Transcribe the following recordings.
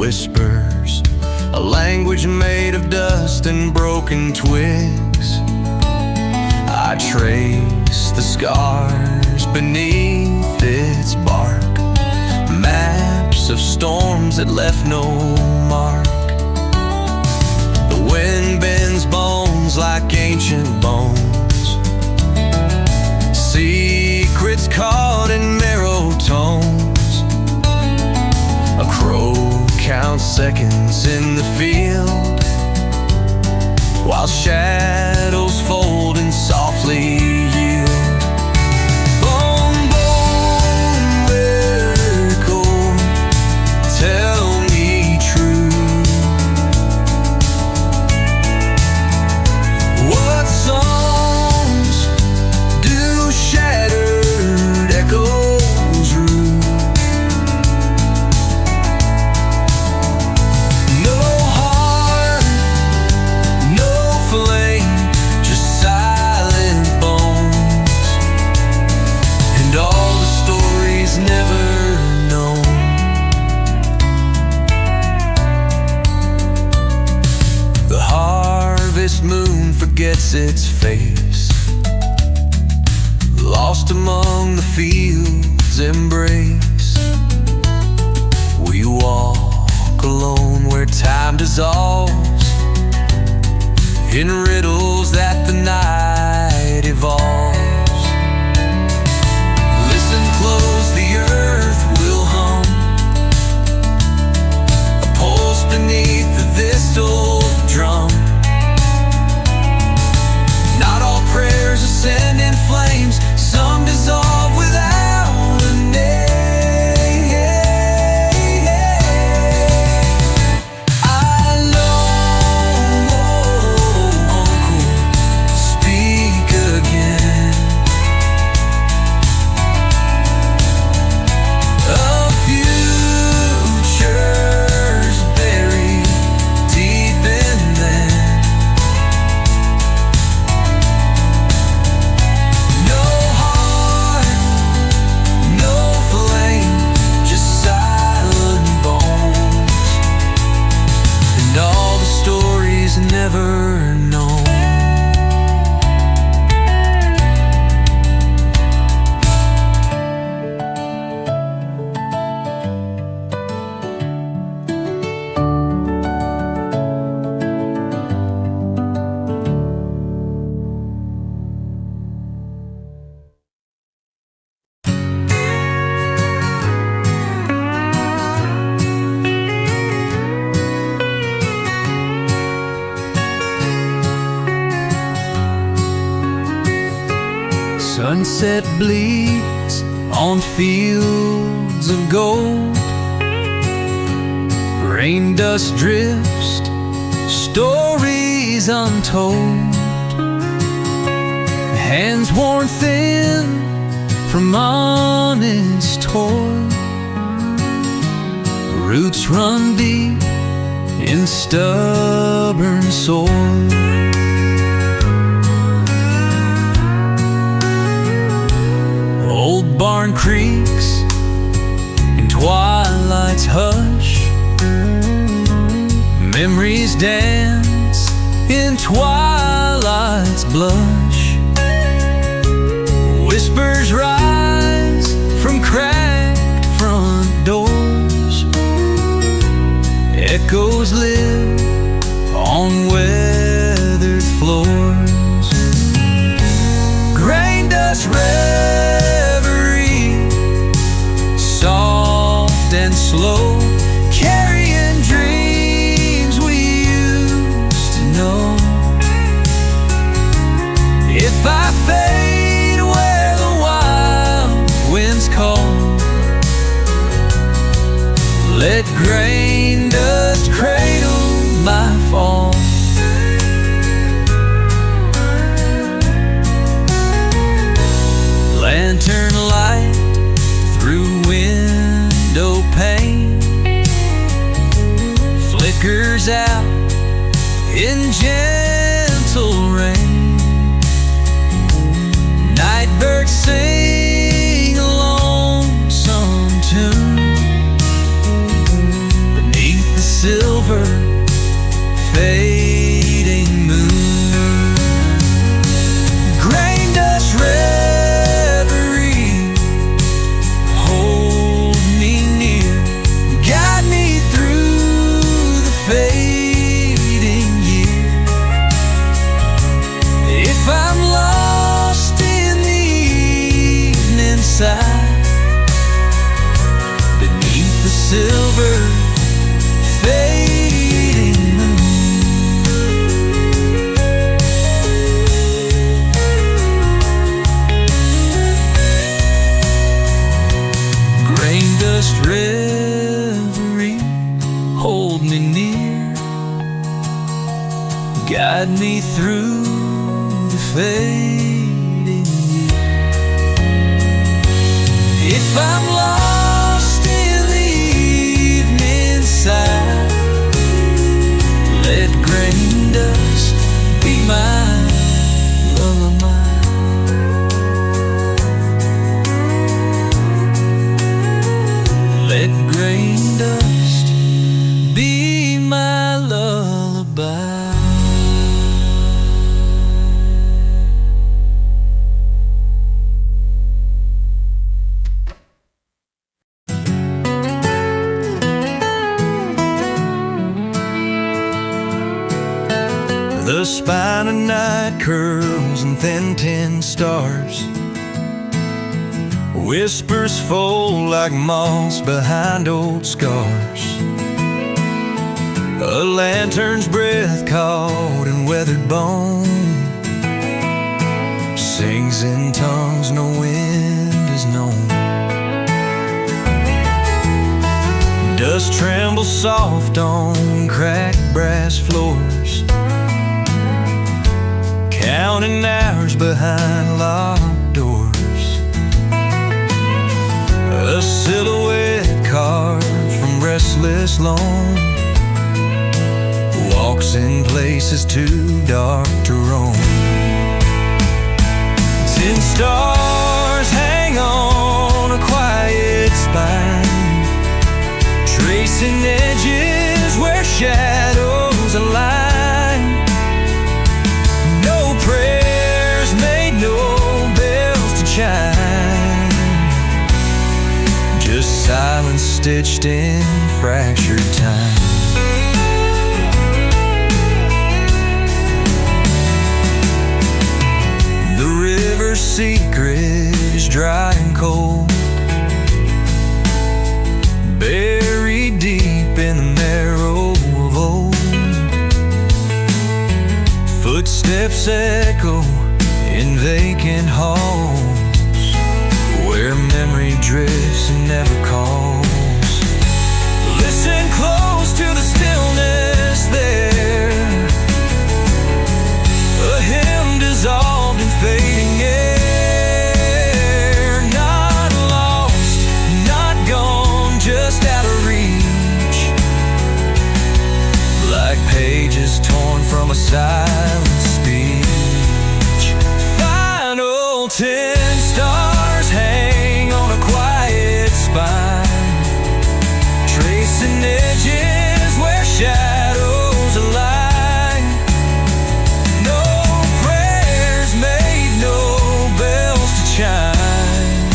whispers, a language made of dust and broken twigs. I trace the scars beneath its bark, maps of storms that left no mark. The wind bends bones like ancient bones, secrets caught in marrow tones. A crow counts seconds in the field, while shadows fold and softly yield. Oracle, tell me true. What songs do shattered echoes rue? No heart, no flame, just silent bones, and all the stories never known. The harvest moon forgets its face, lost among the fields' embrace. We walk alone where time dissolves in riddles that the night evolves. Listen close, the earth will hum, a pulse beneath this old drum. Not all prayers ascend in flames, some dissolve without a name. I know, Uncle, speak again. Of futures buried deep in them. No heart, no flame, just silent bones, and all the stories never known. Sunset bleeds on fields of gold, rain dust drifts, stories untold, hands worn thin from honest toil, roots run deep in stubborn soil. Old barn creaks in twilight's hush, memories dance in twilight's blush, whispers rise from cracked front doors, echoes live on weathered floors. Grain dust reverie, soft and slow, carrying dreams we used to know. If I fade where the wild winds call, let grain dust cradle my fall. Lantern light through window pane flickers out in gentle rain. Nightbirds sing a lonesome tune, but fading you. If I'm lost in the evening side, let grain dust be my lullaby. Let grain dust be my lullaby. The spine of night curls and thin tin stars. Whispers fold like moss behind old scars. A lantern's breath caught in weathered bone sings in tongues no wind has known. Dust trembles soft on cracked brass floors, counting hours behind locked doors. A silhouette carved from restless loam walks in places too dark to roam. 10 stars hang on a quiet spine, tracing edges where shadows align. No prayers made, no bells to chime, just silence stitched in fractured time. The river's secret is dry and cold, buried deep in the marrow of old. Footsteps echo in vacant halls, where memory drifts and never calls. Listen close to the stillness there, a hymn dissolved in fading air. Not lost, not gone, just out of reach, like pages torn from a silent speech. Final 10 stars hang on a quiet spine, tracing edges where shadows align. No prayers made, no bells to chime,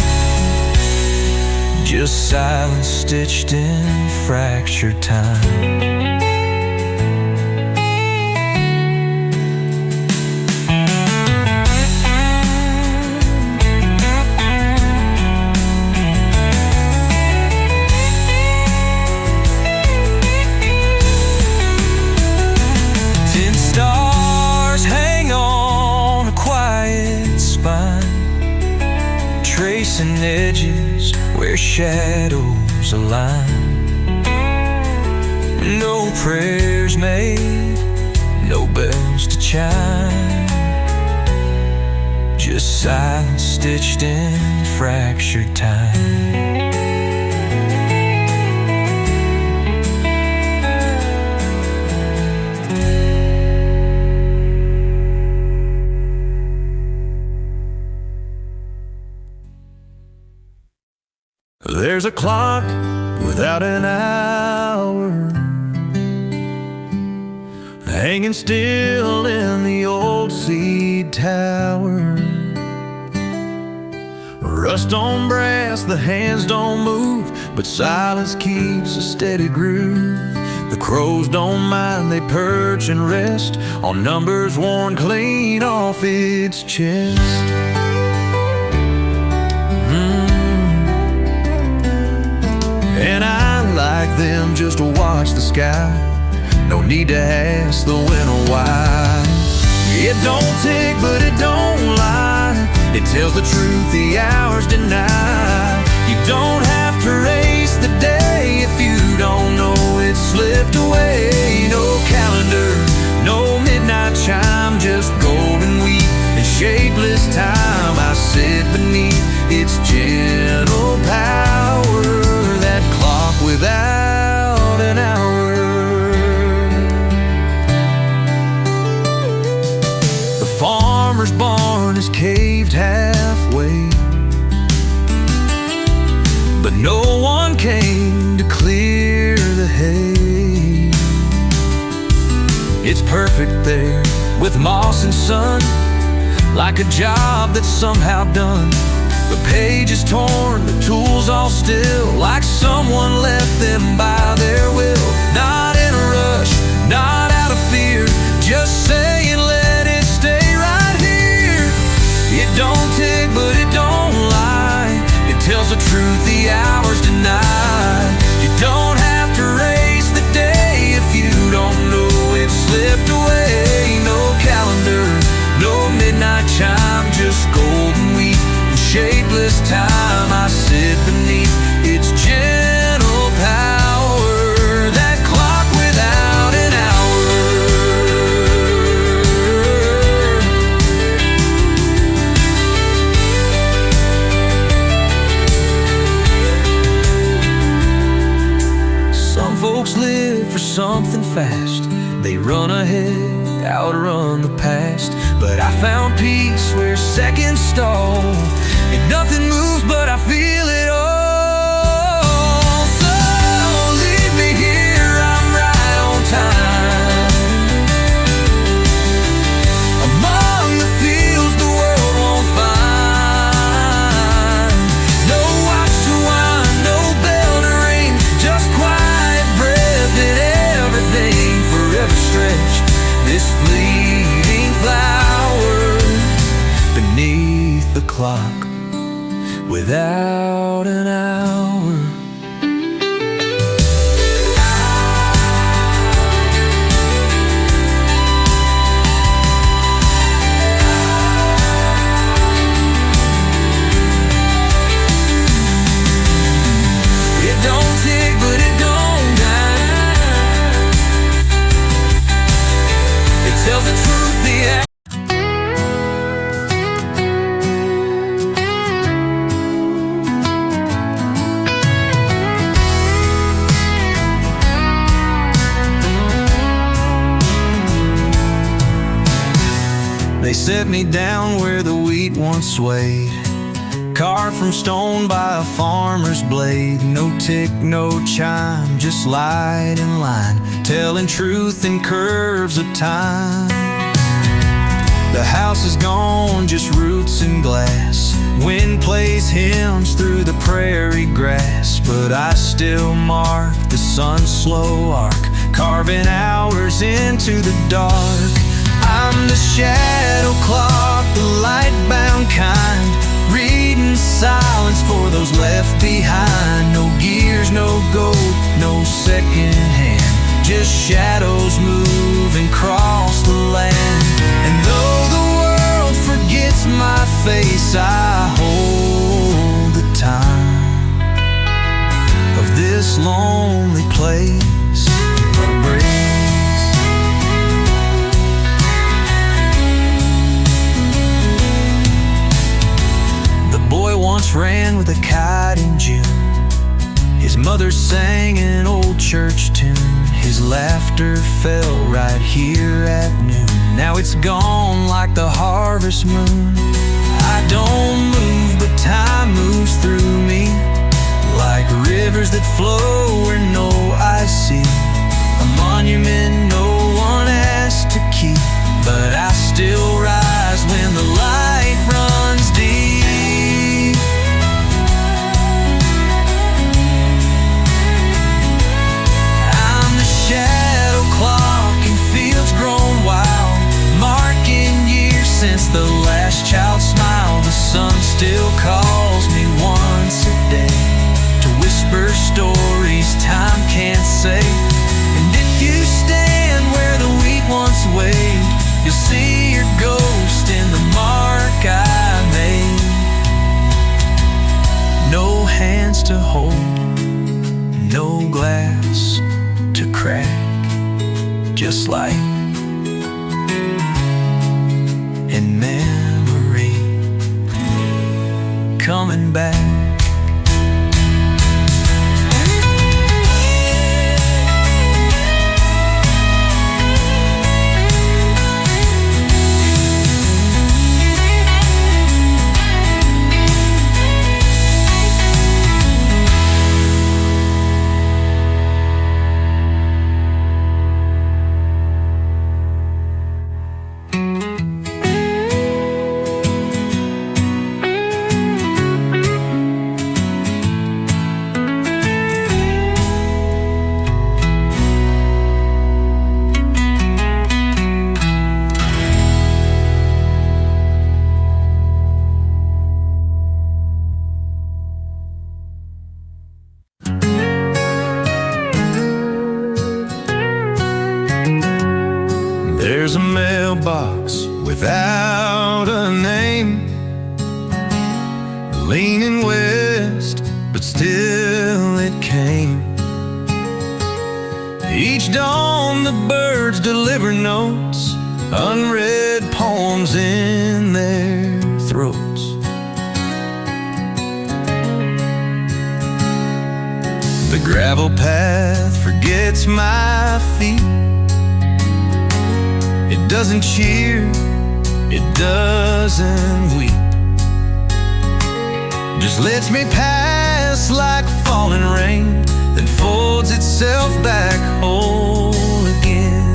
just silence stitched in fractured time. 10 stars hang on a quiet spine, tracing edges where shadows align. No prayers made, no bells to chime, just silence stitched in fractured time. There's a clock without an hour, hanging still in the old seed tower. Rust on brass, the hands don't move, but silence keeps a steady groove. The crows don't mind, they perch and rest on numbers worn clean off its chest. And I like them just to watch the sky, no need to ask the winter why. It don't tick, but it don't lie, it tells the truth the hours deny. You don't have to race the day if you don't know it slipped away. No calendar, no midnight chime, just golden wheat and shapeless time. I sit beneath its gentle power, that clock without an hour. The farmer's barn is caved halfway, but no one came to clear the hay. It's perfect there, with moss and sun, like a job that's somehow done. The page is torn, the tools all still, like someone left them by their will. Not in a rush, not out of fear, just saying let it stay right here. It don't tick, but it don't lie. It tells the truth the hours deny. You don't have to race the day if you don't know it slipped away. No calendar, no midnight chime, just golden wheat and shapeless time. I sit beneath its gentle power, that clock without an hour. Some folks live for something fast. They run ahead, outrun the past. But I found peace where seconds stall, and nothing moves but I feel it all. So leave me here, I'm right on time, among the fields the world won't find. No watch to wind, no bell to ring, just quiet breath and everything forever stretched. This fleeting flower beneath the clock without an hour. It don't tick, but it don't die. It tells the truth, the act. They set me down where the wheat once swayed, carved from stone by a farmer's blade. No tick, no chime, just light and line, telling truth in curves of time. The house is gone, just roots and glass. Wind plays hymns through the prairie grass, but I still mark the sun's slow arc, carving hours into the dark. I'm the shadow clock, the light-bound kind, reading silence for those left behind. No gears, no gold, no second hand, just shadows moving across the land. And though the world forgets my face, I hold the time of this lonely place. Once ran with a kite in June. His mother sang an old church tune. His laughter fell right here at noon. Now it's gone like the harvest moon. I don't move, but time moves through me, like rivers that flow where no eyes see. A monument no one has to keep, but I still rise when the light runs deep. Shadow clock in fields grown wild, marking years since the last child smiled. The sun still calls me once a day to whisper stories time can't say. And if you stand where the wheat once waved, you'll see your ghost in the mark I made. No hands to hold, no glass to crack, just light and memory. looking back. There's a mailbox without a name, leaning west, but still it came. Each dawn the birds deliver notes, unread poems in their throats. The gravel path forgets my feet. It doesn't cheer, it doesn't weep, just lets me pass like falling rain, then folds itself back whole again.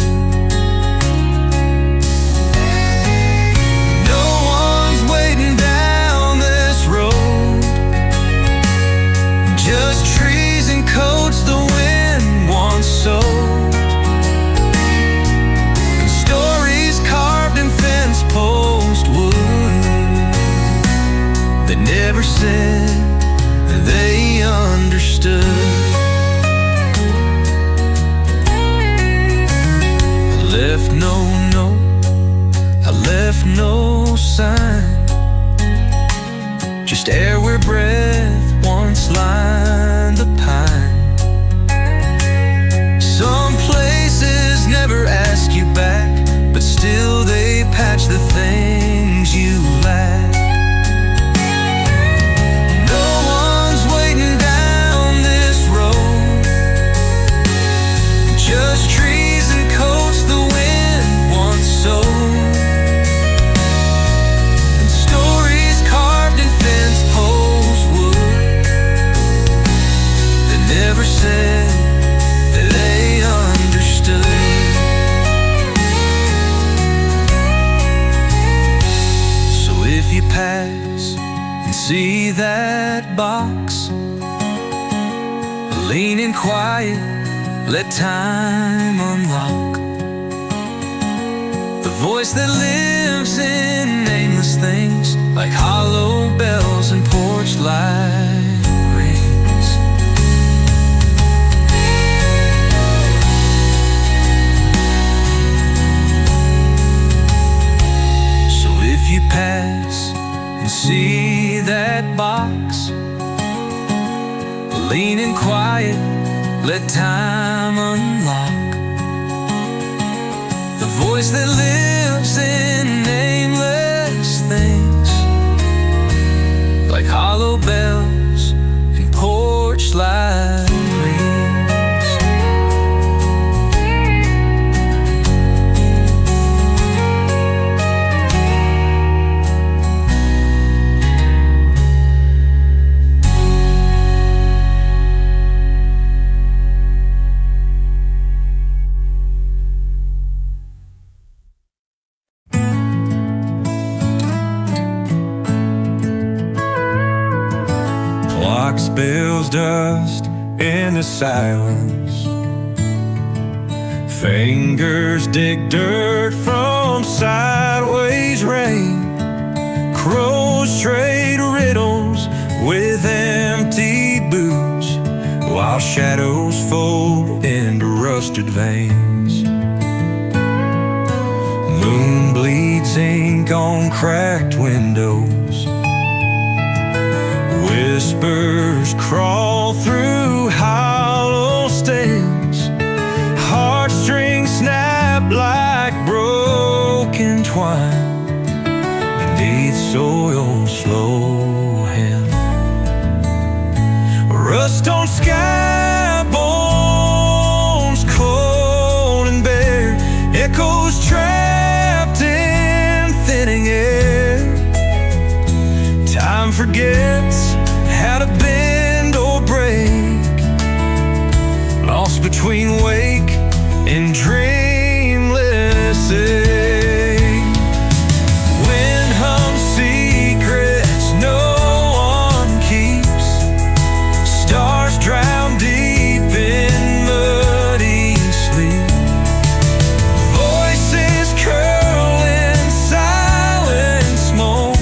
No one's waiting down this road, just trees and coats the wind once sowed. Post wood that never said they understood. I left no note, I left no sign, just air where breath once lined the pine. Some places never ask you back, but still they patch the things you lack. No one's waiting down this road, just trees and coats the wind once sowed, and stories carved in fence post wood that never said that they understood. If you pass and see that box, leaning quiet, let time unlock the voice that lives in nameless things, like hollow bells and porch light rings. So if you pass and see that box, leaning quiet, let time unlock the voice that lives in nameless things, like hollow bells and porch light rings. Spills dust in the silence, fingers dig dirt from sideways rain, crows trade riddles with empty boots, while shadows fold into rusted veins. Moon bleeds ink on cracked windows, whispers crawl through hollow stems, heartstrings snap like broken twine beneath soil's slow hem. Rust on Skybones, cold and bare, echoes trapped in thinning air. Time forgets how to bend or break, lost between wake and dreamless ache. Wind hums secrets no one keeps, stars drown deep in muddy sleep, voices curl in silent smoke,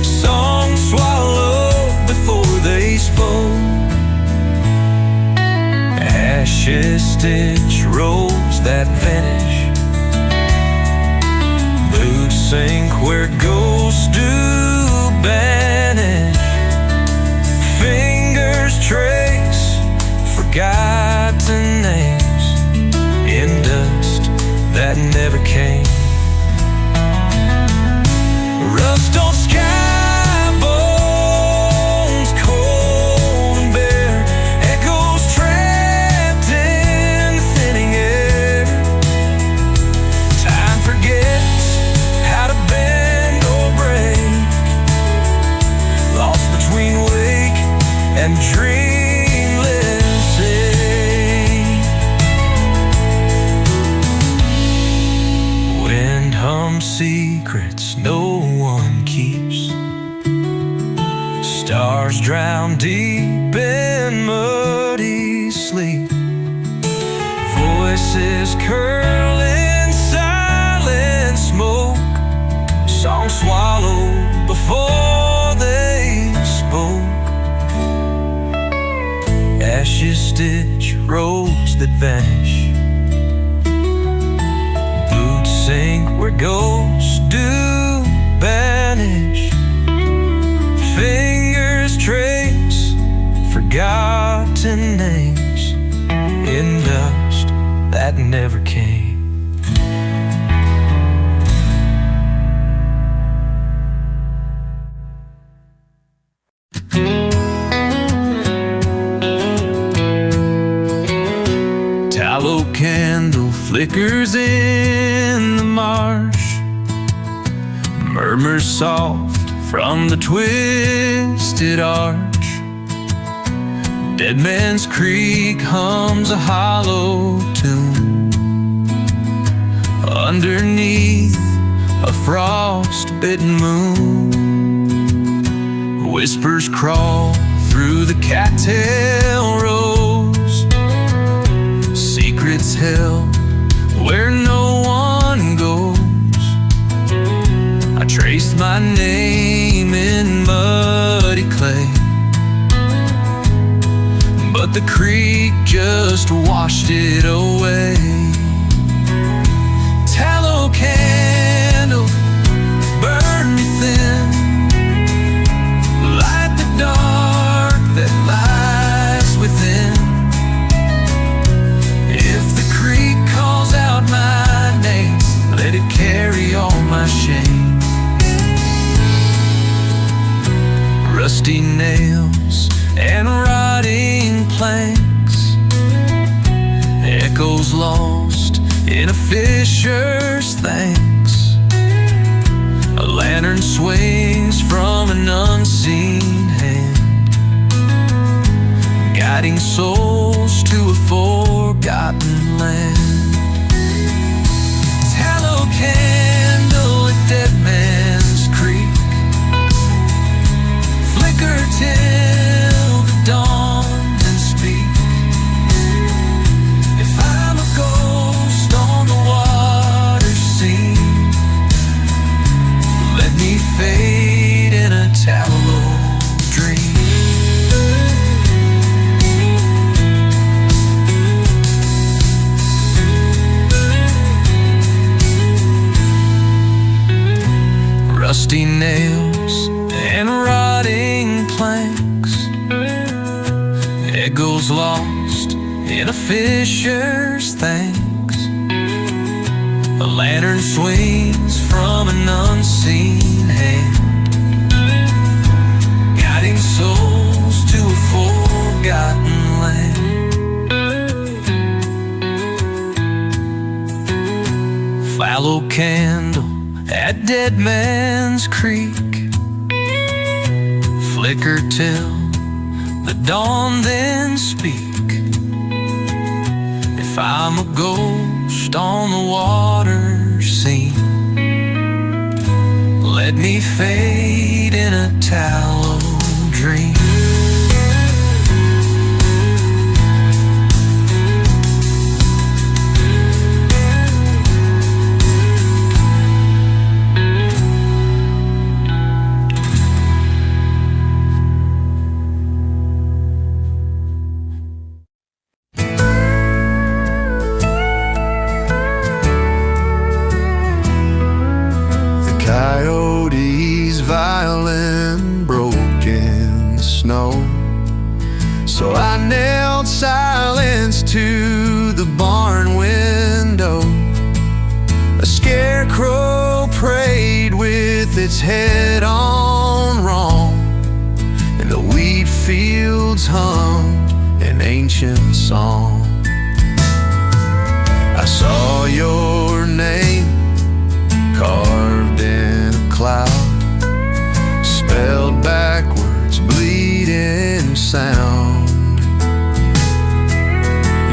songs swallowed before they spoke. Ashes stitch roads that vanish, boots sink where ghosts do banish, fingers trace forgotten names in dust that never came. Rust on Skybones, cold and bare, echoes trapped in thinning air. Time forgets how to bend or break, lost between wake and dreamless ache. Wind hums secrets no one keeps, stars drown deep in muddy sleep, voices curl in silent smoke, songs swallowed before they spoke. Ashes stitch roads that vanish, boots sink where ghosts do banish, fingers trace forgotten names in dust that never came. Tallow candle flickers in the marsh, murmurs soft from the twisted arch. Deadman's Creek hums a hollow tune underneath a frost-bitten moon. Whispers crawl through the cattail rows, secrets held where no one goes. I traced my name in muddy clay, but the creek just washed it away. Tallow candle, burn me thin, light the dark that lies within. If the creek calls out my name, let it carry all my shame. Rusty nails and rotting planks, echoes lost in a fisher's thanks. A lantern swings from an unseen hand, guiding souls to a forgotten land. Tallow candle at Deadman's Creek, flicker till the dawn and speak. If I'm a ghost on the water scene, let me fade in a tallow dream. Rusty nails and rotting planks, echoes lost in a fisher's thanks. A lantern swings from an unseen hand, guiding souls to a forgotten candle at Deadman's Creek. Flicker till the dawn, then speak. If I'm a ghost on the water scene, let me fade in a tallow dream. Coyote's violin broke in the snow, so I nailed silence to the barn window. A scarecrow prayed with its head on wrong, and the wheat fields hummed an ancient song. I saw your name carved in a cloud, spelled backwards, bleeding sound.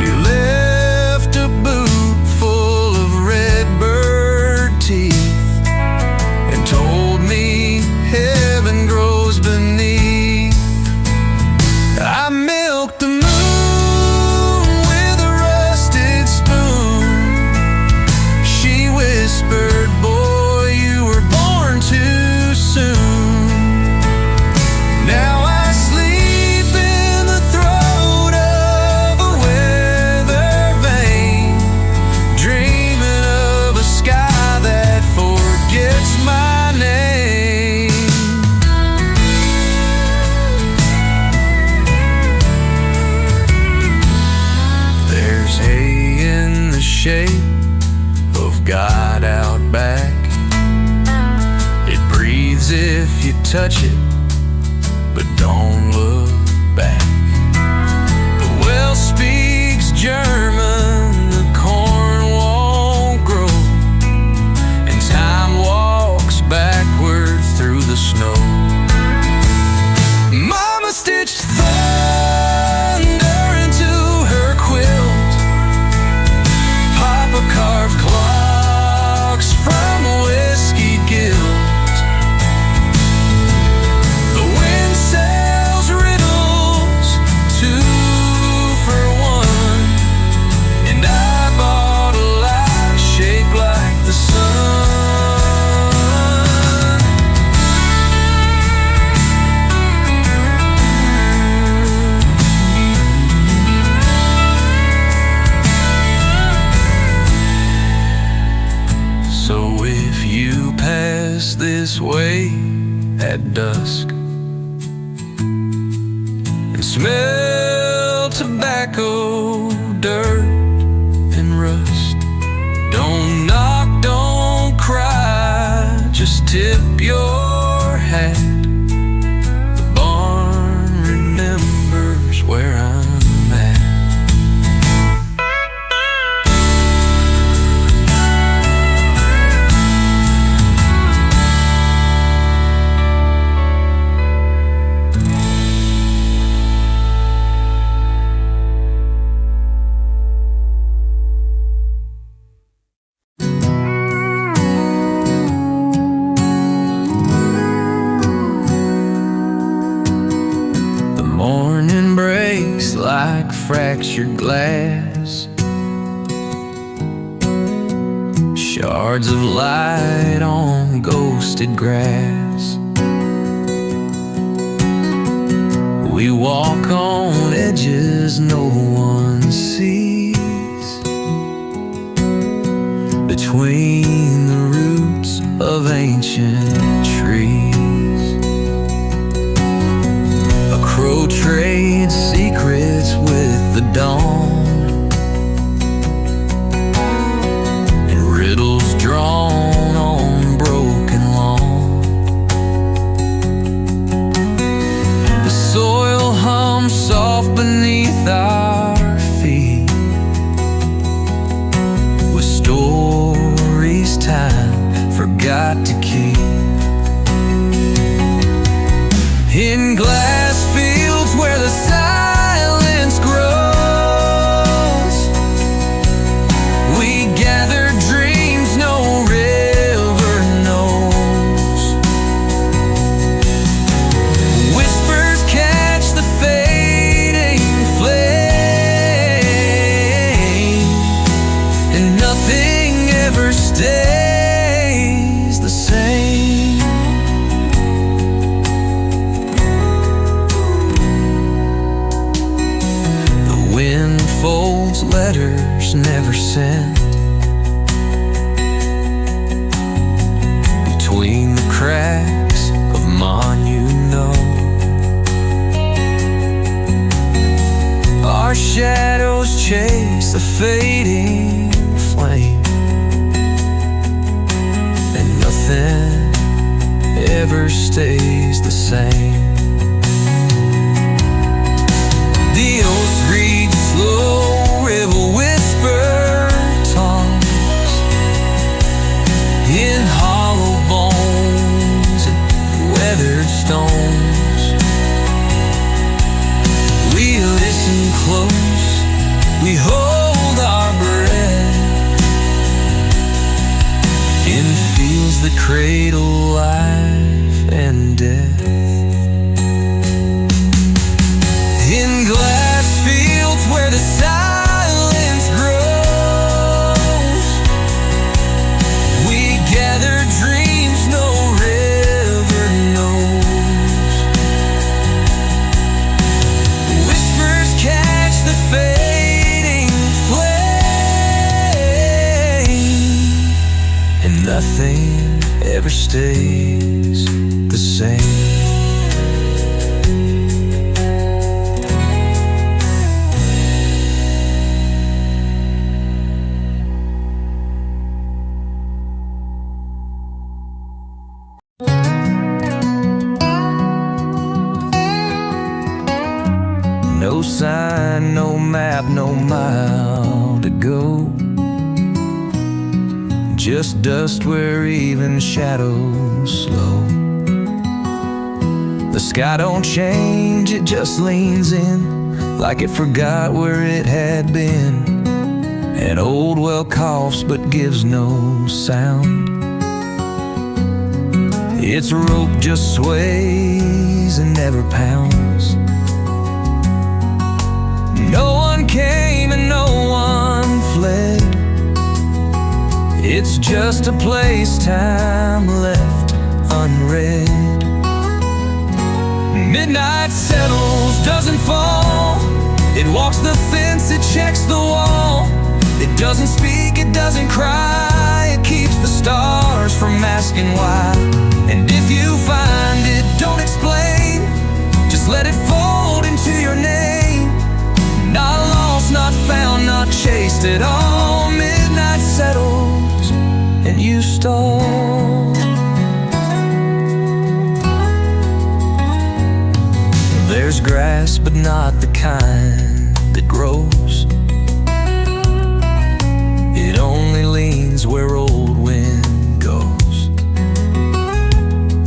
You left a boot full of redbird teeth and told me heaven grows beneath. I milked the moon with a rusted spoon. She whispered, "Boy, you were born too soon." Now I sleep in the throat of a weather vane, dreaming of a sky that forgets my name. There's hay in the shape of God out back. It breathes if you touch it, but don't look back. The well speaks German, the corn won't grow, and time walks backward through the snow. Mama stitched thunder into her quilt. Papa carved clocks from a whiskey guilt. The wind sells riddles 2 for 1, and I bought a light shaped like the sun. So if you pass this way at dusk and smell tobacco, dirt, and rust, don't knock, don't cry, just tip your hat. The barn remembers where I'm at. The morning breaks like fractured glass, shards of light on ghosted grass. We walk on edges no one sees, between the roots of ancient trees. A crow trades secrets with the dawn, and riddles drawn on broken lawn. The soil hums soft beneath our feet, with stories tied In glass fields where the silence grows, we gather dreams no river knows. Whispers catch the fading flame, and nothing ever stays the same. The wind folds letters never sent between the cracks of monument. Our shadows chase the fading flame, and nothing ever stays the same. The oaths read slow, river whisper tongues in hollow bones and weathered stones. We listen close, we hold our breath in fields that cradle life and death. In glass fields where the silence grows, we gather dreams no river knows. Whispers catch the fading flame, and nothing ever stays the same. No sign, no map, no mile to go. Just dust where even shadows slow. The sky don't change, it just leans in like it forgot where it had been. An old well coughs but gives no sound. Its rope just sways and never pounds. No one came and no one fled. It's just a place time left unread. Midnight settles, doesn't fall. It walks the fence, it checks the wall. It doesn't speak, it doesn't cry. It keeps the stars from asking why. And if you find it, don't explain. Just let it fold into your name. Not lost, not found, not chased at all. Midnight settles and you stall. There's grass, but not the kind that grows. It only leans where old wind goes.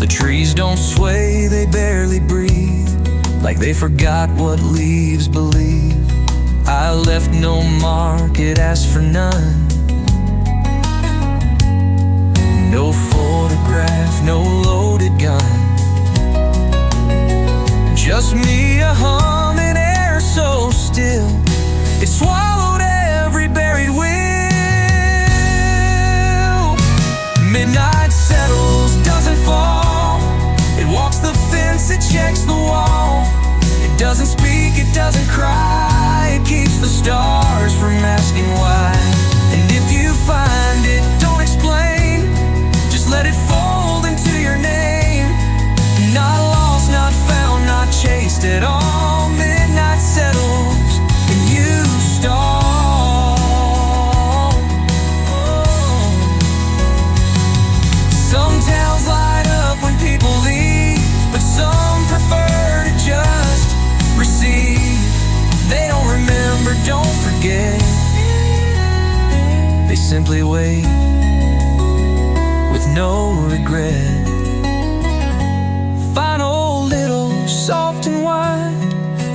The trees don't sway, they barely breathe, like they forgot what leaves believe. I left no mark, it asked for none. No photograph, no loaded gun. Just me, a hum in air so still. It swallowed every buried will. Midnight settles, doesn't fall. It walks the fence, it checks the wall. It doesn't speak, it doesn't cry. It keeps the stars from asking why. And if you find it, don't explain. Just let it fold into your name.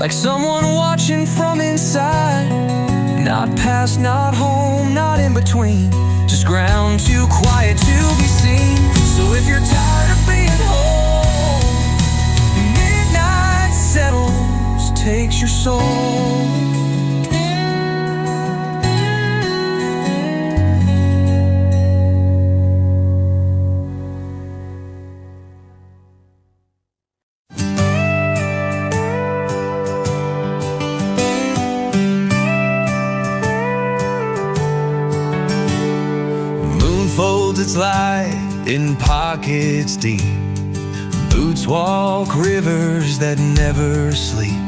like someone watching from inside. Not past, not home, not in between, just ground too quiet to be seen. So if you're tired of being home, midnight settles, takes your soul. Folds its light in pockets deep. Boots walk rivers that never sleep.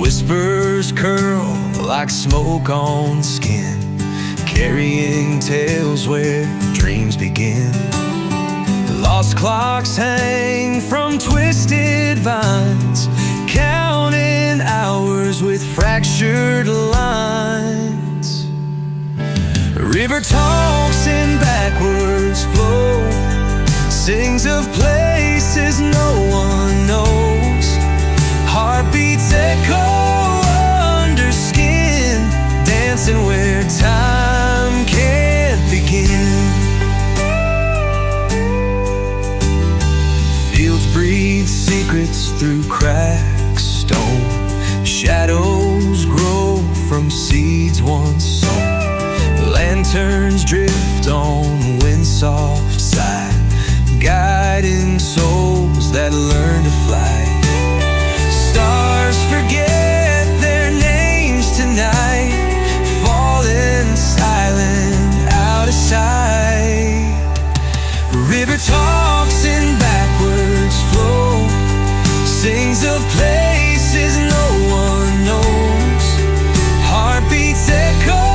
Whispers curl like smoke on skin, carrying tales where dreams begin. Lost clocks hang from twisted vines, counting hours with fractured lines. River talks in backwards flow, sings of places no one knows. Heartbeats echo under skin, dancing where time can't begin. Fields breathe secrets through cracked stone. Shadows grow from seeds once sown. Lanterns drift on wind-soft side, guiding souls that learn to fly. Stars forget their names tonight, falling silent out of sight. River talks in backwards flow, sings of places no one knows. Heartbeats echo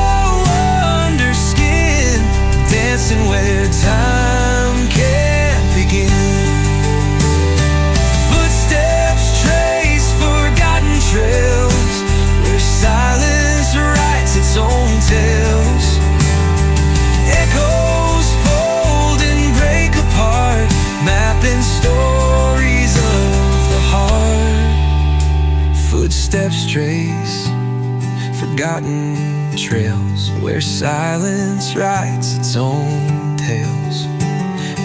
dancing where time can't begin. Footsteps trace forgotten trails, where silence writes its own tales. Echoes fold and break apart, mapping stories of the heart. Footsteps trace forgotten trails, where silence writes its own tales.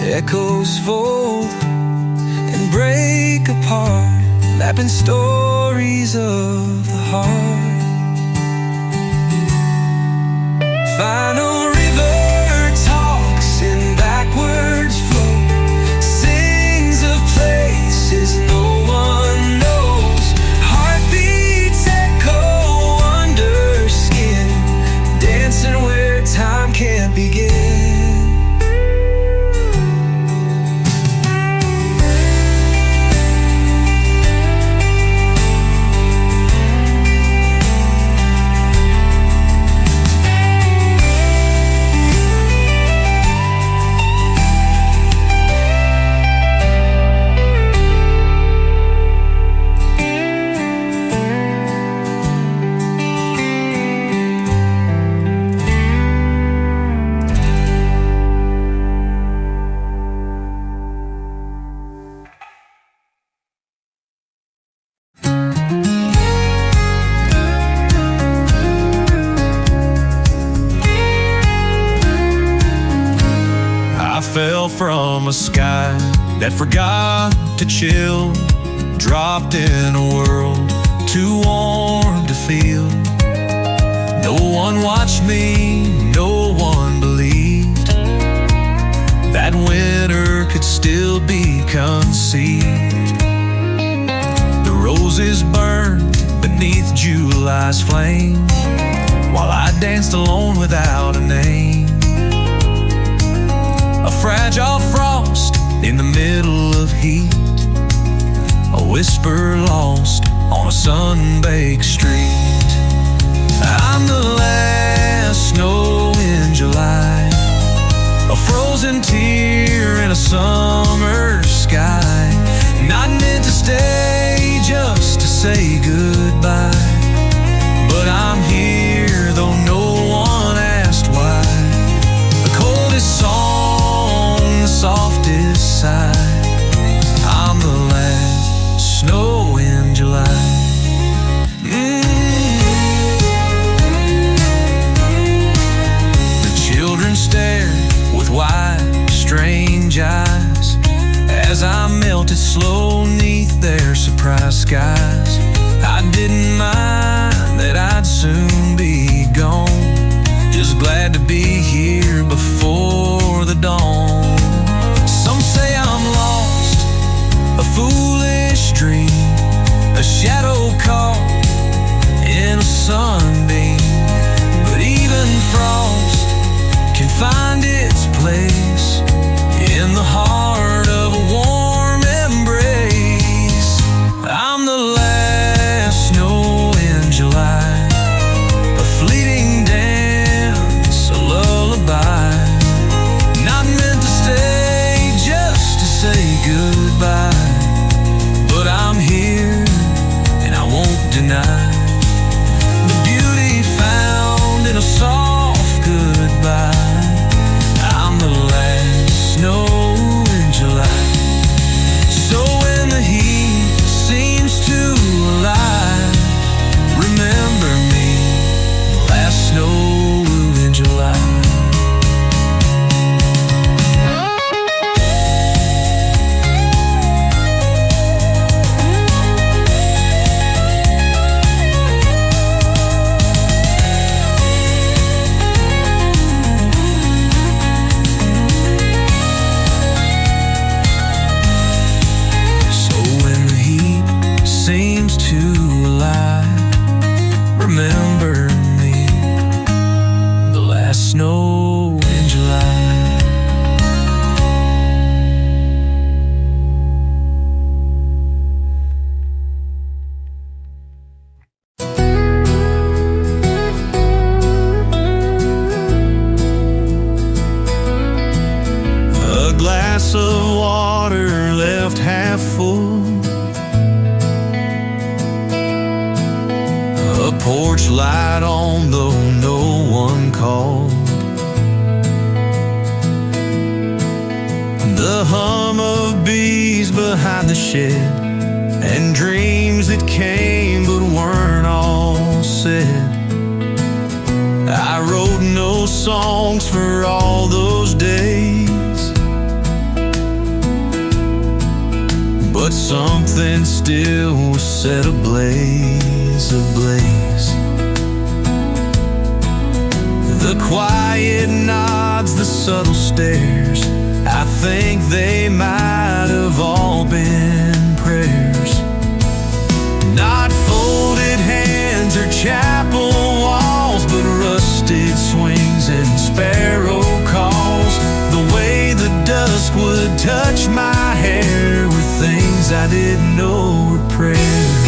Echoes fold and break apart, mapping stories of the heart. Final river talks in backwards flow, sings of places no one knows. Heartbeats echo under skin, dancing where time can't begin. Fell from a sky that forgot to chill, dropped in a world too warm to feel. No one watched me, no one believed that winter could still be conceived. The roses burned beneath July's flame, while I danced alone without a name. A fragile frost in the middle of heat, a whisper lost on a sun-baked street. I'm the last snow in July, a frozen tear in a summer sky, not meant to stay just to say goodbye. But I'm here though no one asked why. The coldest song, the softest sigh, I'm the last snow in July. melted slow neath their surprise skies. I didn't mind that I'd soon be gone, just glad to be here before the dawn. Some say I'm lost, a foolish dream, a shadow caught in a sunbeam. But even frost can find its place in the heart of a warm embrace. I'm the last snow in July, a fleeting dance, a lullaby, not meant to stay just to say goodbye. But I'm here and I won't deny the beauty found in a soft goodbye. I'm the last snow in July. So when the heat seems too alive, remember me, the last snow in July. Seems too alive, remember me, the last snow in July. A glass of water left half full, a porch light on though no one called, the hum of bees behind the shed, and dreams that came but weren't all said. I wrote no songs for all those days, but something still was set ablaze, ablaze. The quiet nods, the subtle stares, I think they might have all been prayers. Not folded hands or chapel walls, but rusted swings and sparrow calls. The way the dusk would touch my hair with things I didn't know were prayers.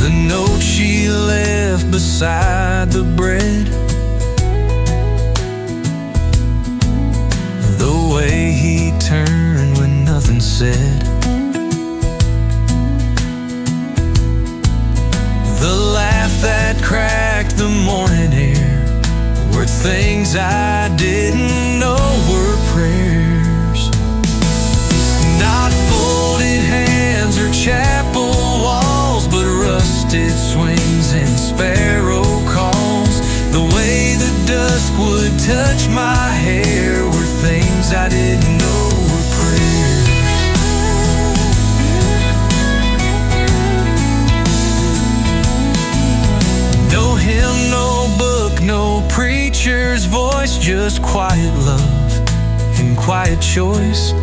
The note she left beside the bread, the way he turned when nothing said, the laugh that cracked the morning air, were things I didn't know were prayers. Not folded hands or chapel walls, but rusted swings and sparrow calls. The way the dusk would touch my hair were things I didn't know were prayers. No hymn, no book, no preacher's voice, just quiet love and quiet choice.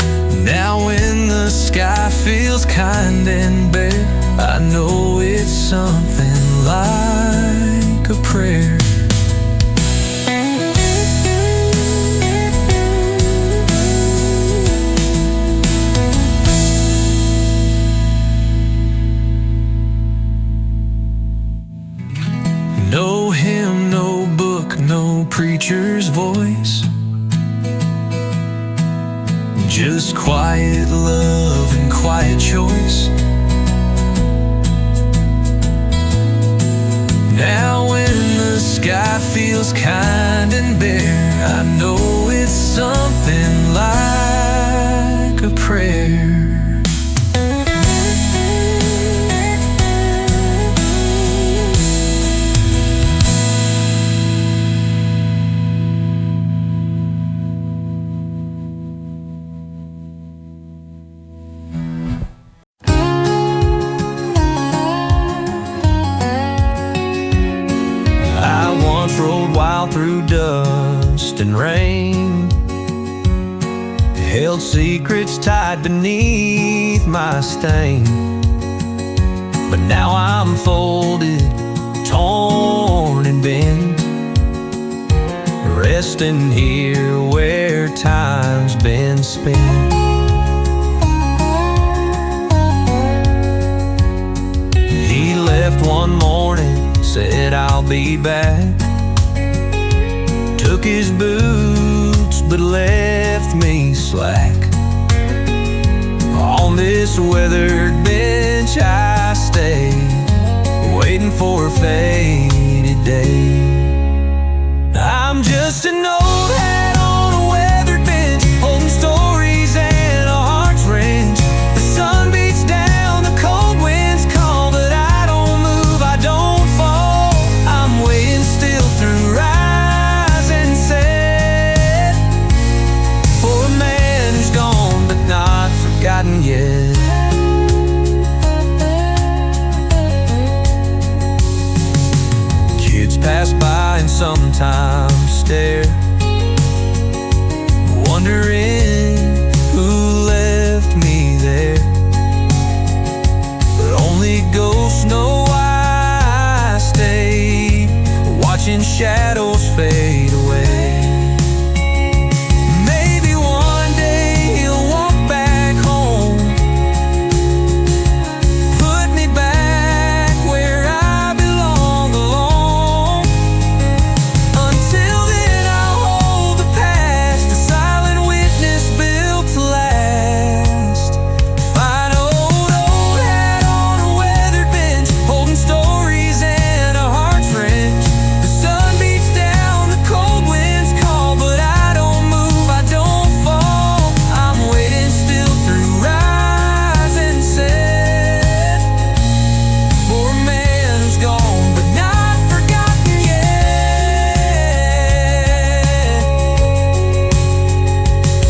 Now when the sky feels kind and bare, I know it's something like a prayer. No hymn, no book, no preacher's voice, just quiet love and quiet choice. Now when the sky feels kind and bare, I know it's something like a prayer. held secrets tied beneath my stain. But now I'm folded, torn and bent, resting here where time's been spent. He left one morning, said I'll be back. Took his boots but left me slack. On this weathered bench I stay, waiting for a faded day. I'm just an old hat on a weathered bench, holding stories and a heart's wrench. The sun beats down, the cold winds call, but I don't move, I don't fall. I'm waiting still through rise and set, for a man who's gone but not forgotten yet. Kids pass by and sometimes stare, wondering who left me there. But only ghosts know why I stay, watching shadows fade away. Maybe one day he'll walk back home, put me back where I belong alone. Until then I'll hold the past, a silent witness built to last. Fine old hat on a weathered bench, holding stories and a heart's wrench. The sun beats down, the cold winds call, but I don't move, I don't fall. I'm waiting still through rise and set, for a man who's gone but not forgotten yet.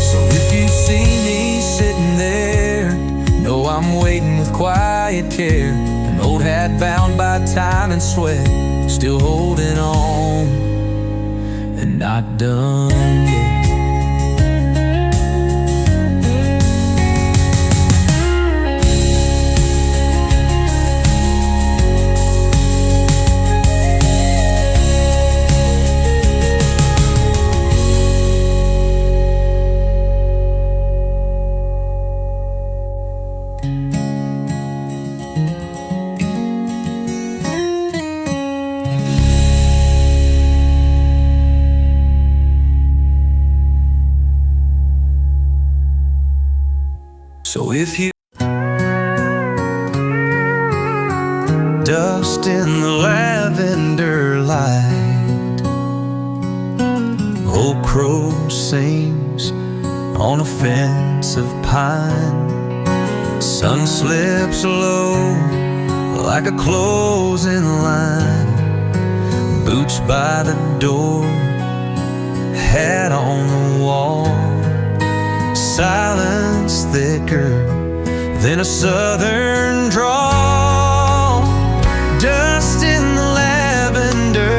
So if you see me sitting there, know I'm waiting with quiet care. An old hat bound by time and sweat, still holding on and not done yet. So if you dust in the lavender light, old crow sings on a fence of pine. Sun slips low like a closing line. Boots by the door, hat on the wall. Silence thicker than a southern drawl. Dust in the lavender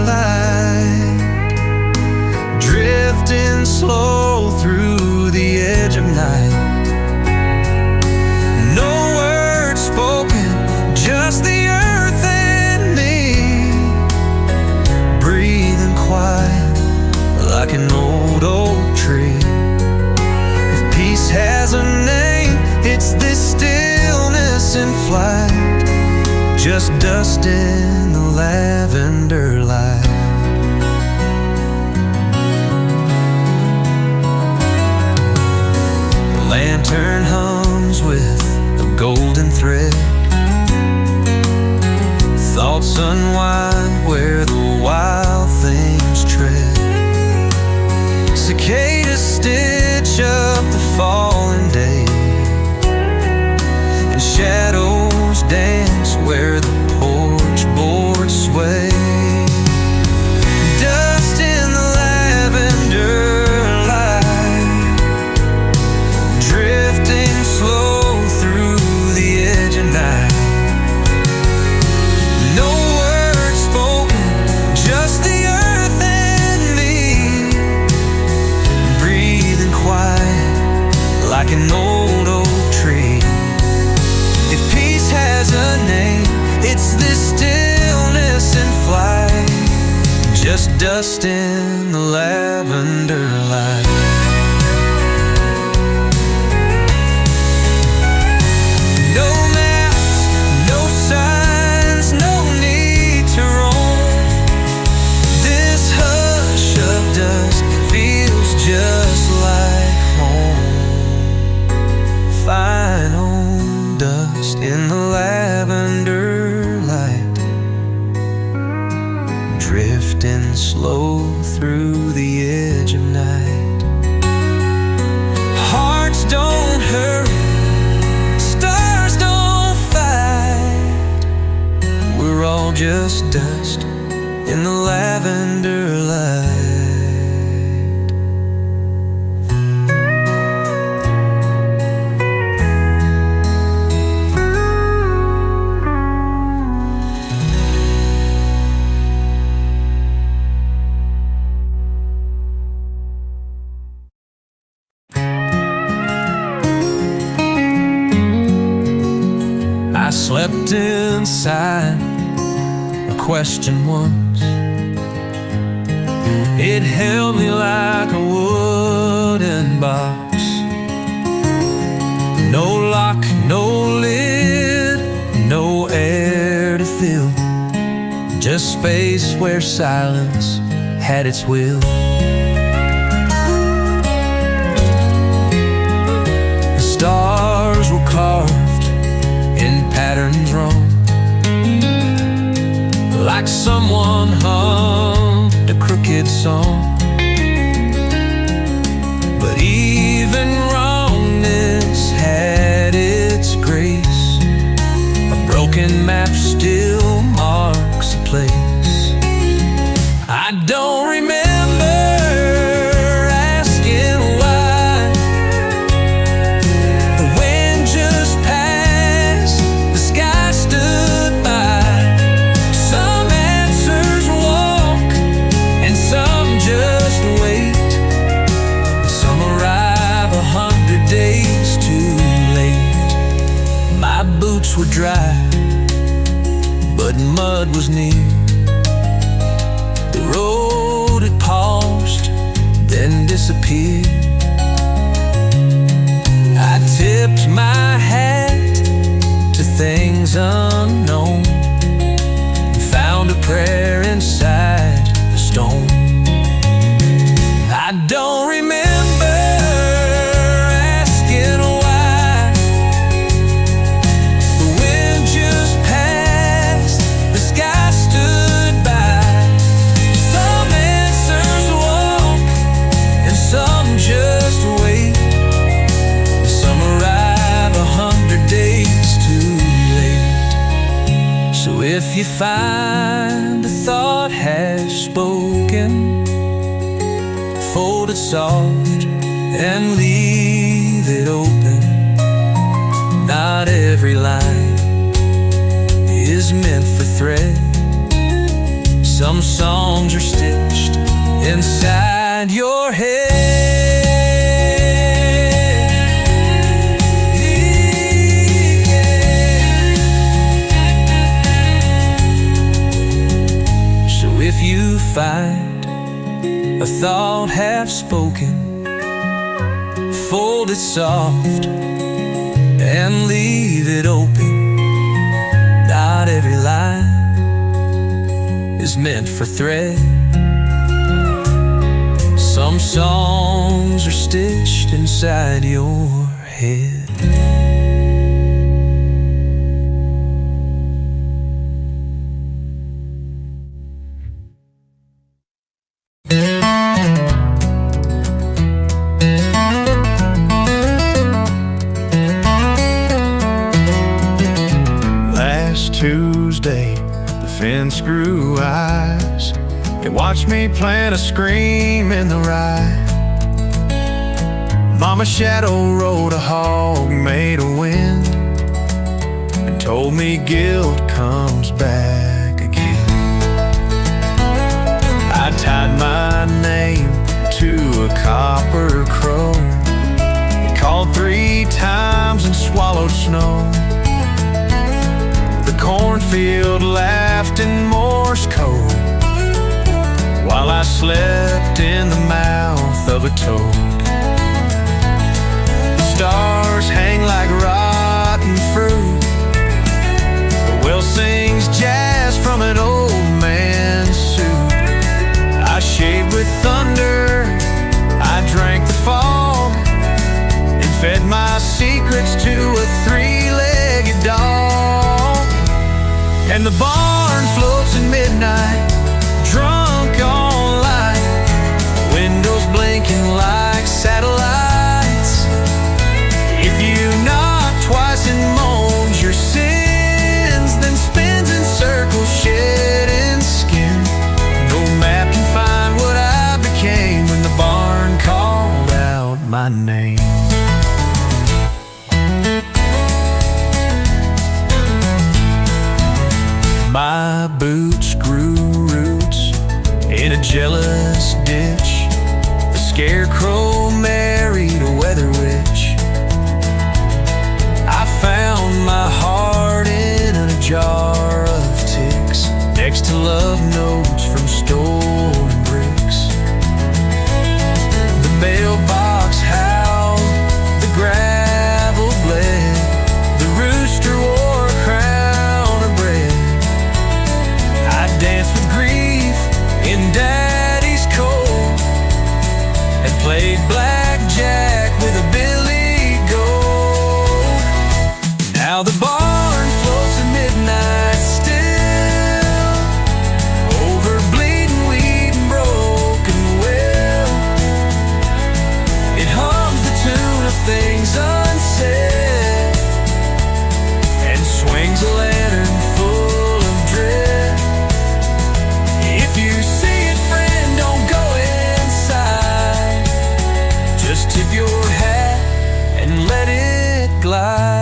light, drifting slow through the edge of night. No words spoken, just the earth and me, breathing quiet like an old oak tree. Peace has a name, it's this stillness in flight, just dust in the lavender light. The lantern hums with a golden thread. Thoughts unwind where the wild things tread. Cicadas stitch up the fallen day, and shadows dance where the porch boards sway. Dust in the lavender light, drifting slow through the edge of night. No words spoken, just the earth and me, breathing quiet slept inside a question once. It held me like a wooden box. No lock, no lid, no air to fill, just space where silence had its will. The stars were carved in patterns wrong, like someone hummed a crooked song. But even wrongness had its grace. A broken map still marks a place. I don't remember asking why. The wind just passed, the sky stood by. Some answers walk and some just wait. Some arrive 100 days too late. My boots were dry, but mud was near. The road had paused, then disappeared. I tipped my hat to things unknown and found a prayer inside the stone. I don't remember asking why. The wind just passed, the sky stood by. Some answers walk and some just wait. Some arrive 100 days too late. So if you find a thought has spoken, fold it soft and leave it open. Not every line is meant for thread. Some songs are stitched inside your head. So if you find a thought half spoken, fold it soft and leave it open. Not every line is meant for thread. Some songs are stitched inside your head. Tuesday, the fence grew eyes. It watched me plant a scream in the rye. Mama Shadow rode a hog, made a wind, and told me guilt comes back again. I tied my name to a copper crow. It called 3 times and swallowed snow. The cornfield laughed in Morse code while I slept in the mouth of a toad. The stars hang like rotten fruit. The well sings jazz from an old man's suit. I shaved with thunder, I drank the fog, and fed my secrets to a 3-legged dog. And the barn floats in midnight, drunk on light, windows blinking like satellites. If you knock twice and moans your sins, then spins in circles, shedding skin. No map can find what I became when the barn called out my name. My boots grew roots in a jealous ditch. The scarecrow married a weather witch. I found my heart in an things unsaid and swings a lantern full of dread. If you see it, friend, don't go inside. Just tip your hat and let it glide.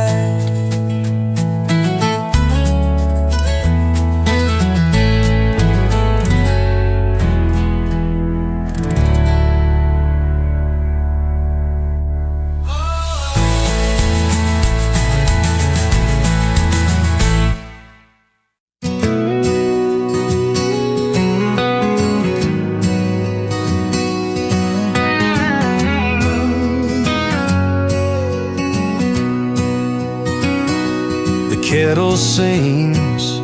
Kettle sings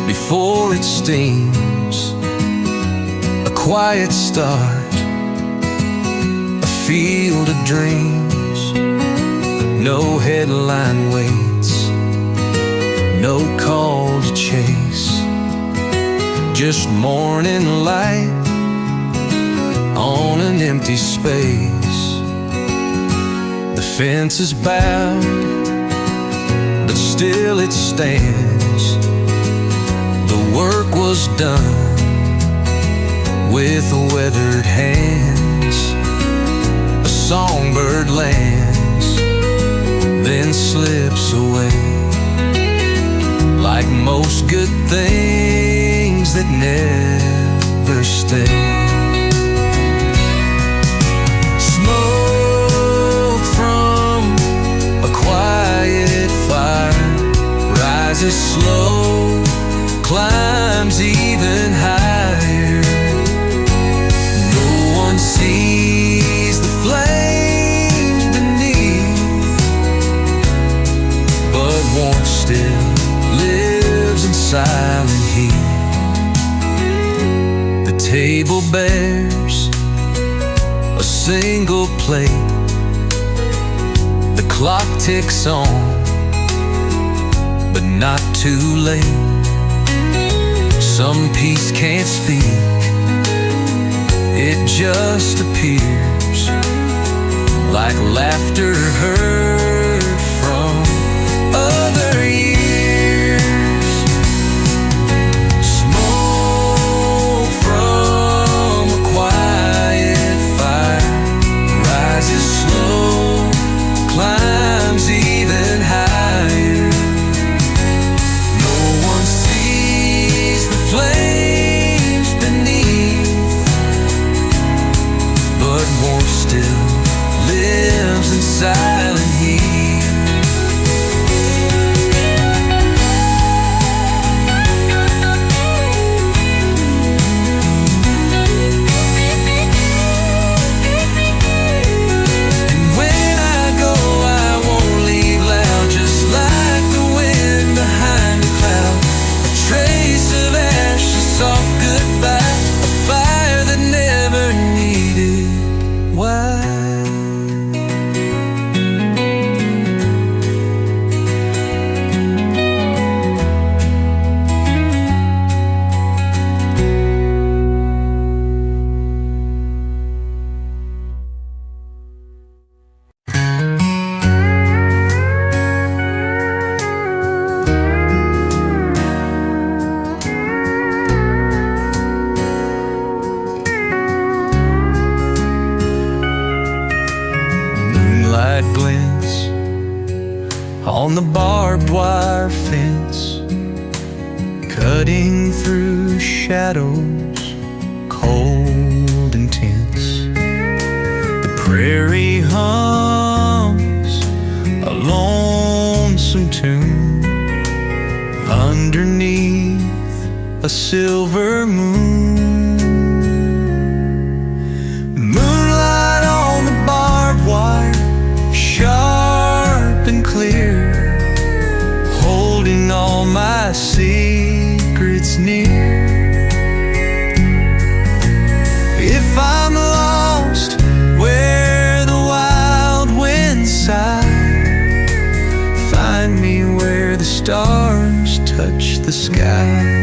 before it steams, a quiet start, a field of dreams. No headline waits, no call to chase, just morning light on an empty space. The fence is bowed, but still it stands. The work was done with weathered hands. A songbird lands, then slips away, like most good things that never stay. Smoke from a quiet fire rises slow, climbs even higher. No one sees the flames beneath, but warmth still lives in silent heat. The table bears a single plate. The clock ticks on, but not too late. Some peace can't speak, it just appears, like laughter heard from other years. Smoke from a quiet fire rises slow, climbs even higher. Flames beneath, but warmth still lives in silent heat. And when I go, I won't leave loud, just like the wind behind a cloud. A trace of soft goodbye, a fire that never needed wine. Glints on the barbed wire fence, cutting through shadows cold and tense. The prairie hums a lonesome tune underneath a silver moon. Moonlight on the barbed wire, sharp and clear, holding all my secrets near. If I'm lost where the wild winds sigh, find me where the stars touch the sky.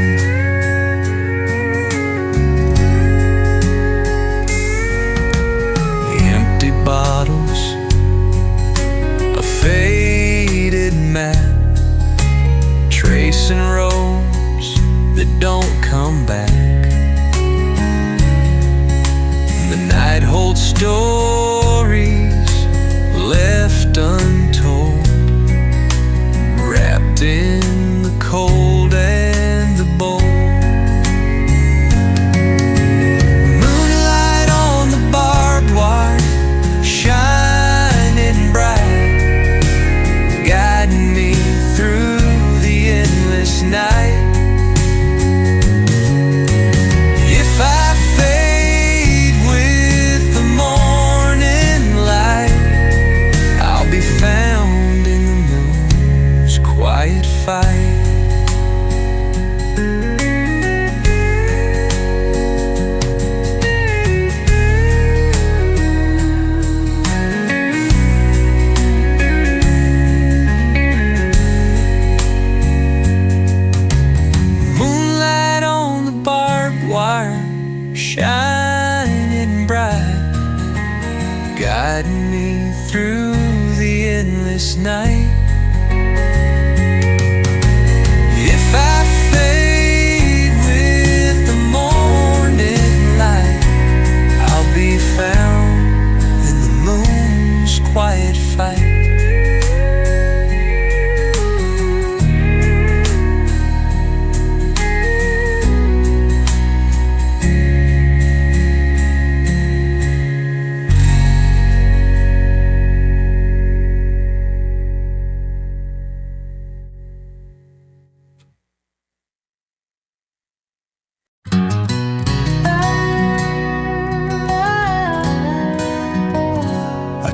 guiding me through the endless night. If I fade with the morning light, I'll be found in the moon's quiet fight.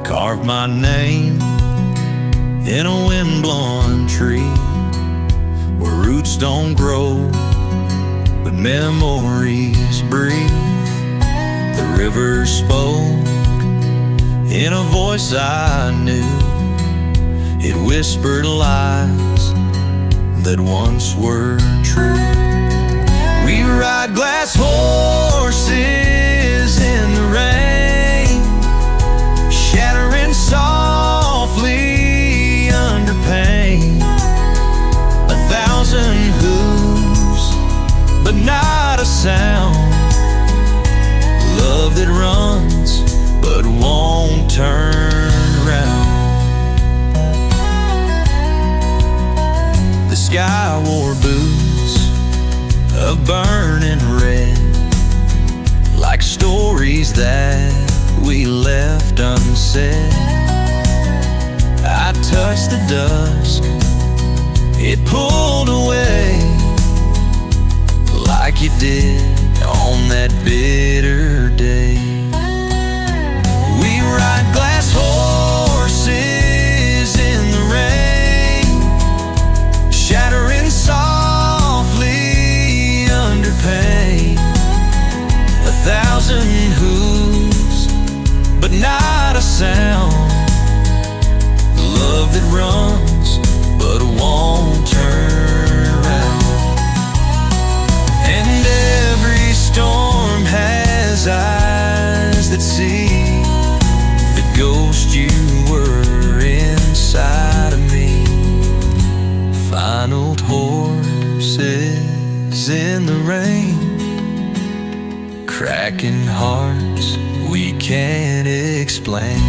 Carve my name in a wind-blown tree where roots don't grow but memories breathe. The river spoke in a voice I knew. It whispered lies that once were true. We ride glass horses in the rain, shattering softly under pain. 1,000 hooves, but not a sound. Love that runs, but won't turn around. The sky wore boots of burning red, like stories that we left unsaid. I touched the dusk, it pulled away, like you did on that bitter day. We ride glass horses in the rain, shattering softly under pain. 1,000 hooves, but not a sound. Love that runs, but won't turn around. And every storm has eyes that see the ghost you were inside of me. Final horses in the rain, cracking hearts we can't explain.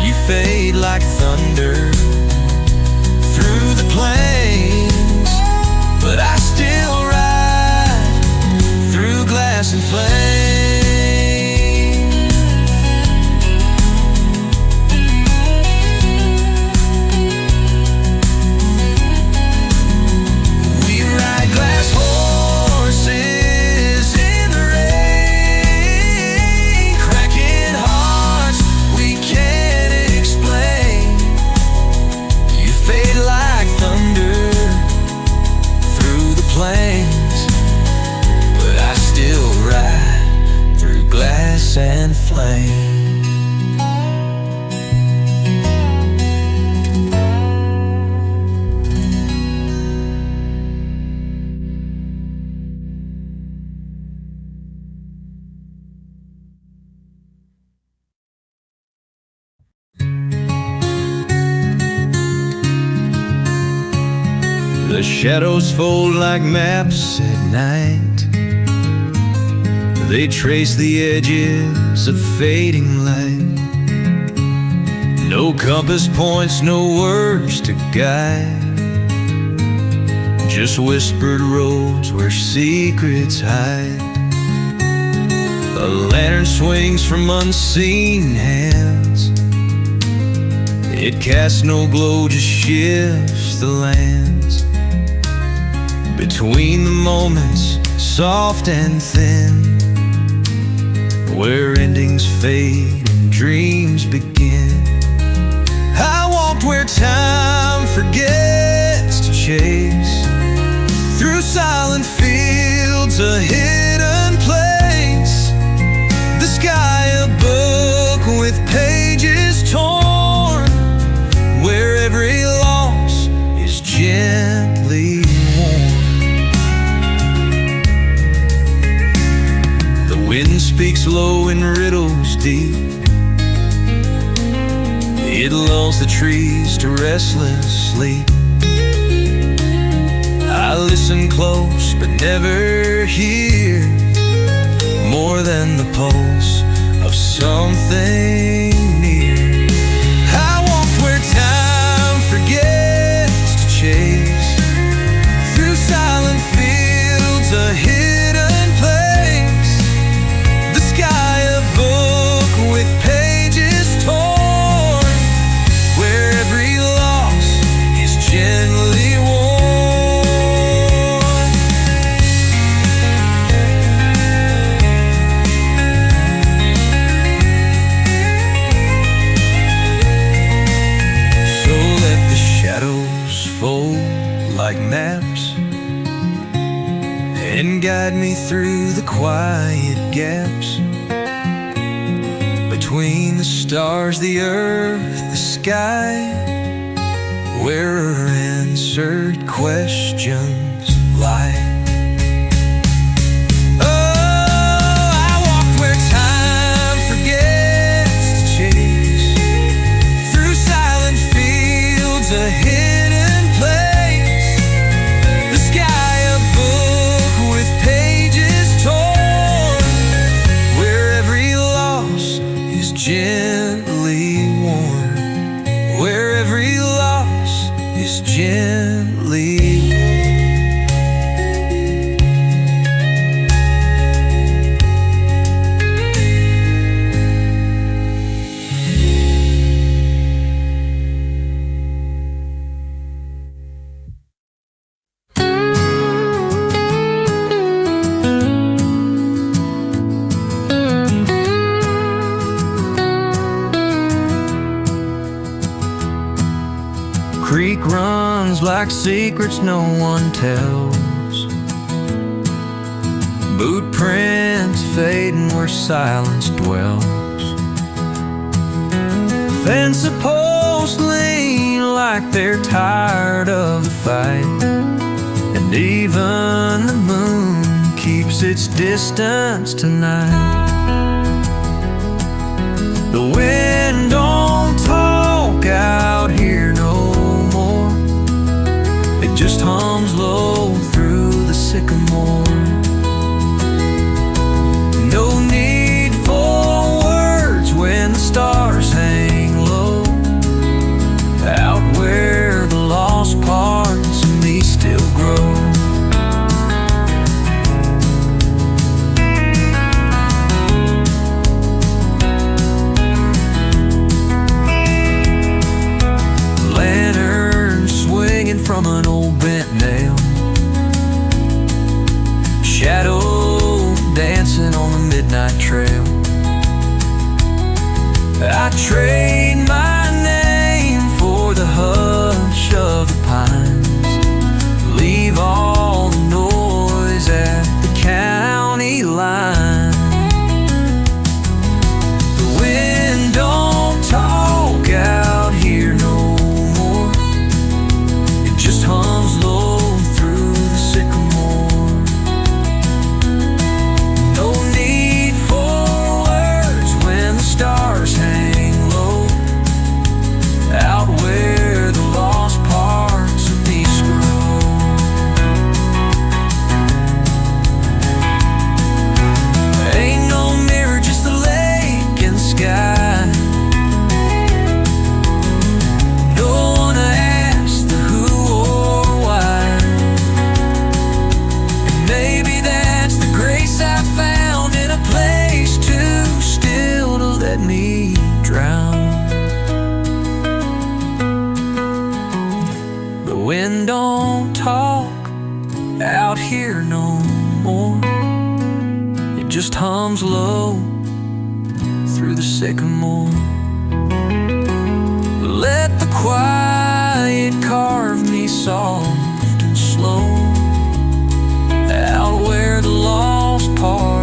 You fade like thunder through the plains, but I still ride through glass and flame. We ride glass horses in the rain, cracking hearts we can't explain. You fade like thunder through the plains, but I still ride through glass and flame. The shadows fold like maps at night. They trace the edges of fading light. No compass points, no words to guide, just whispered roads where secrets hide. A lantern swings from unseen hands. It casts no glow, just shifts the lands. Between the moments, soft and thin, where endings fade and dreams begin. I walked where time forgets to chase, through silent fields, a hidden place. The sky a book with pages torn, where every loss is gently worn. The wind speaks low in riddles deep, It lulls the trees to restless sleep. I listen close but never hear more than the pulse of something near. I walked where time forgets to chase, through silent fields, a hidden place. The sky a book with pages torn, where every loss is gently worn. So let the shadows fold like maps and guide me through the quiet gaps between the stars, the earth, the sky, where unanswered questions lie. Oh, I walked where time forgets to chase, through silent fields, a hidden place. The sky a book with pages torn, where every loss is gently worn, where every loss is gently creek runs like secrets no one tells. Boot prints fading where silence dwells. Fence posts lean like they're tired of the fight, and even the moon keeps its distance tonight. The wind don't talk out here no more. It just hums low through the sycamore. No need for words when the stars hang low, out where the lost parts of me still grow. From an old bent nail, shadow dancing on the midnight trail. I trade my name for the hush of the pines, leave all the noise at the county line. The wind don't talk out here no more, just hums low through the sycamore. No need for words when the stars hang low, out where the lost parts of me scroll. Ain't no mirror, just the lake and the sky. Me drown. The wind don't talk out here no more. It just hums low through the sycamore. Let the quiet carve me soft and slow, out where the lost part